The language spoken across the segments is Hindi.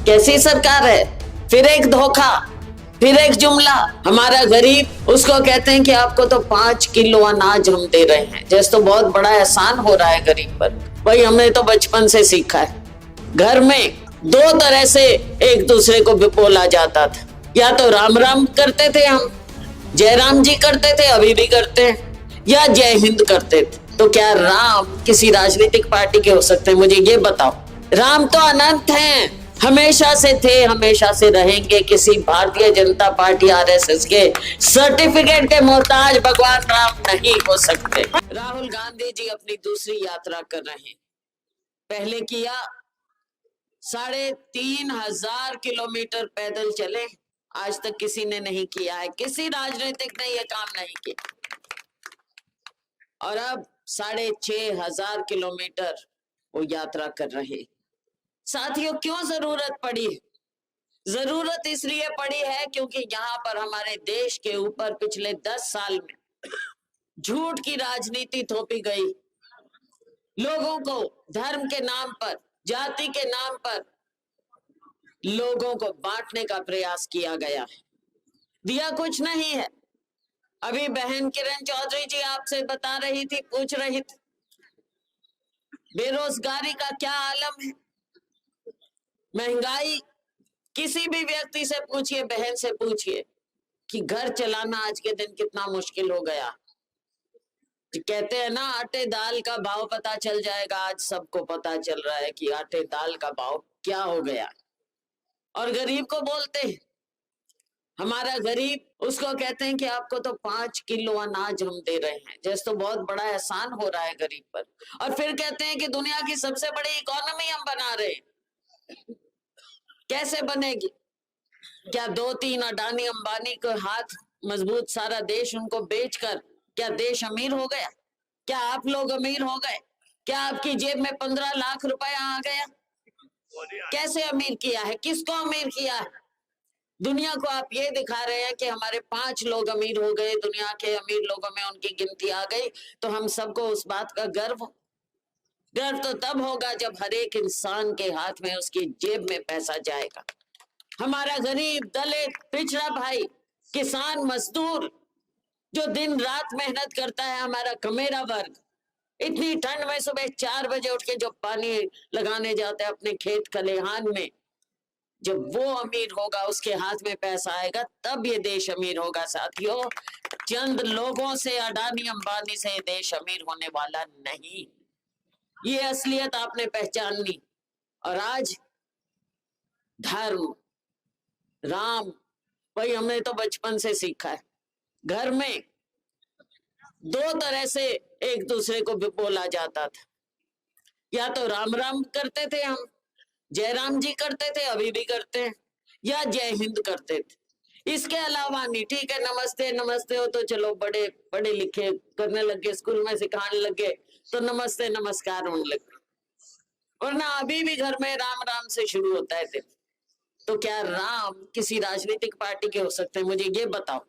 कैसी सरकार है? फिर एक धोखा, फिर एक जुमला। हमारा गरीब, उसको कहते हैं कि आपको तो 5 किलो अनाज हम दे रहे हैं, जैसे तो बहुत बड़ा एहसान हो रहा है गरीब पर। भाई हमने तो बचपन से सीखा है, घर में 2 तरह से एक दूसरे को बोला जाता था। या तो राम राम करते थे हम, जयराम जी करते थे, अभी भी करते हैं, या जय हिंद करते थे। तो क्या राम किसी राजनीतिक पार्टी के हो सकते हैं? मुझे ये बताओ। राम तो अनंत हैं, हमेशा से थे, हमेशा से रहेंगे। किसी भारतीय जनता पार्टी आरएसएस के सर्टिफिकेट के मोहताज भगवान राम नहीं हो सकते। राहुल गांधी जी अपनी दूसरी यात्रा कर रहे हैं। पहले किया 3,500 किलोमीटर पैदल चले, आज तक किसी ने नहीं किया है, किसी राजनीतिक ने यह काम नहीं किया। और अब 6,500 किलोमीटर वो यात्रा कर रहे हैं। साथियों, क्यों जरूरत पड़ी? जरूरत इसलिए पड़ी है क्योंकि यहाँ पर हमारे देश के ऊपर पिछले 10 साल में झूठ की राजनीति थोपी गई। लोगों को धर्म के नाम पर, जाति के नाम पर लोगों को बांटने का प्रयास किया गया है। दिया कुछ नहीं है। अभी बहन किरण चौधरी जी आपसे बता रही थी, पूछ रही थी बेरोजगारी का क्या आलम है, महंगाई। किसी भी व्यक्ति से पूछिए, बहन से पूछिए कि घर चलाना आज के दिन कितना मुश्किल हो गया। कहते हैं ना, आटे दाल का भाव पता चल जाएगा। आज सबको पता चल रहा है कि आटे दाल का भाव क्या हो गया। और गरीब को बोलते हैं, हमारा गरीब, उसको कहते हैं कि आपको तो 5 किलो अनाज हम दे रहे हैं, जैसे तो बहुत बड़ा एहसान हो रहा है गरीब पर। और फिर कहते हैं कि दुनिया की सबसे बड़ी इकोनॉमी हम बना रहे हैं। कैसे बनेगी? क्या 2-3 अडानी अंबानी को हाथ मजबूत, सारा देश उनको बेचकर क्या देश अमीर हो गया? क्या आप लोग अमीर हो गए? क्या आपकी जेब में 15 लाख रुपया आ गया? कैसे अमीर किया है? किसको अमीर किया है? दुनिया को आप ये दिखा रहे हैं कि हमारे 5 लोग अमीर हो गए, दुनिया के अमीर लोगों में उनकी गिनती आ गई। तो हम सबको उस बात का गर्व तो तब होगा जब हर एक इंसान के हाथ में, उसकी जेब में पैसा जाएगा। हमारा गरीब, दलित, पिछड़ा भाई, किसान, मजदूर जो दिन रात मेहनत करता है, हमारा कमेरा वर्ग, इतनी ठंड में सुबह 4 बजे उठ के जो पानी लगाने जाता है अपने खेत खलिहान में, जब वो अमीर होगा, उसके हाथ में पैसा आएगा, तब ये देश अमीर होगा। साथियों, चंद लोगों से, अडानी अंबानी से देश अमीर होने वाला नहीं। ये असलियत आपने पहचान ली। और आज धर्म, राम, भाई हमने तो बचपन से सीखा है, घर में 2 तरह से एक दूसरे को बोला जाता था। या तो राम राम करते थे हम, जयराम जी करते थे, अभी भी करते हैं, या जय हिंद करते थे। इसके अलावा नहीं। ठीक है, नमस्ते नमस्ते हो तो चलो बड़े पढ़े लिखे करने लगे, स्कूल में सिखाने लगे तो नमस्ते नमस्कार होने लगे, वरना अभी भी घर में राम राम से शुरू होता है। तो क्या राम किसी राजनीतिक पार्टी के हो सकते हैं? मुझे ये बताओ।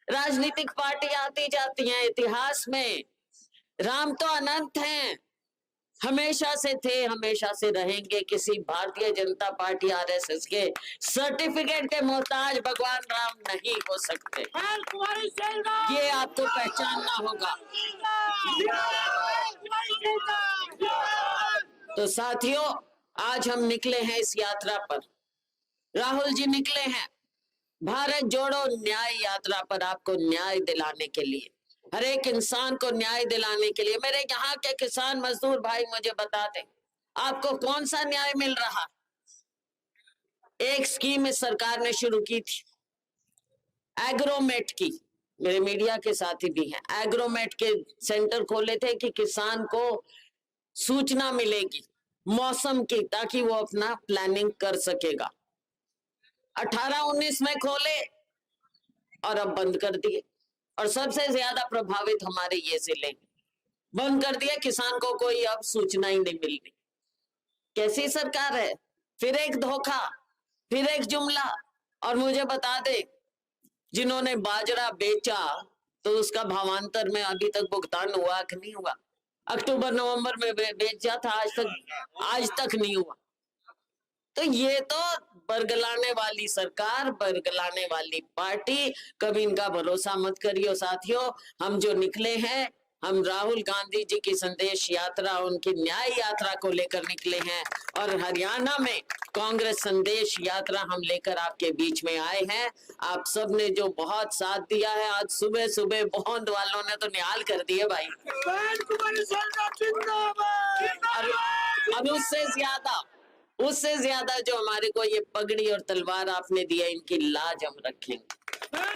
राजनीतिक पार्टी आती जाती हैं, इतिहास में राम तो अनंत हैं, हमेशा से थे, हमेशा से रहेंगे। किसी भारतीय जनता पार्टी आरएसएस के सर्टिफिकेट के मोहताज भगवान राम नहीं हो सकते। ये आपको पहचानना होगा। तो साथियों, आज हम निकले हैं इस यात्रा पर, राहुल जी निकले हैं भारत जोड़ो न्याय यात्रा पर, आपको न्याय दिलाने के लिए, हर एक इंसान को न्याय दिलाने के लिए। मेरे यहाँ के किसान मजदूर भाई मुझे बता दें, आपको कौन सा न्याय मिल रहा? एक स्कीम इस सरकार ने शुरू की थी, एग्रोमेट की, मेरे मीडिया के साथी भी हैं, एग्रोमेट के सेंटर खोले थे कि किसान को सूचना मिलेगी मौसम की, ताकि वो अपना प्लानिंग कर सकेगा। 18-19 में खोले और अब बंद कर दिए। और सबसे ज्यादा प्रभावित हमारे ये जिले, बंद कर दिया। किसान को कोई अब सूचना ही नहीं मिल रही। कैसी सरकार है? फिर एक धोखा, फिर एक जुमला। और मुझे बता दे, जिन्होंने बाजरा बेचा तो उसका भावांतर में अभी तक भुगतान हुआ कि नहीं हुआ? अक्टूबर नवंबर में बेचा था, आज तक नहीं हुआ। तो ये तो बरगलाने वाली सरकार, बरगलाने वाली पार्टी, कभी इनका भरोसा मत करियो साथियों। हम जो निकले हैं, हम राहुल गांधी जी की संदेश यात्रा, उनकी न्याय यात्रा को लेकर निकले हैं और हरियाणा में कांग्रेस संदेश यात्रा हम लेकर आपके बीच में आए हैं। आप सब ने जो बहुत साथ दिया है, आज सुबह सुबह बौंद वालों ने तो निहाल कर दिए भाई। और उससे ज्यादा जो हमारे को ये पगड़ी और तलवार आपने दिया, इनकी लाज हम रखेंगे।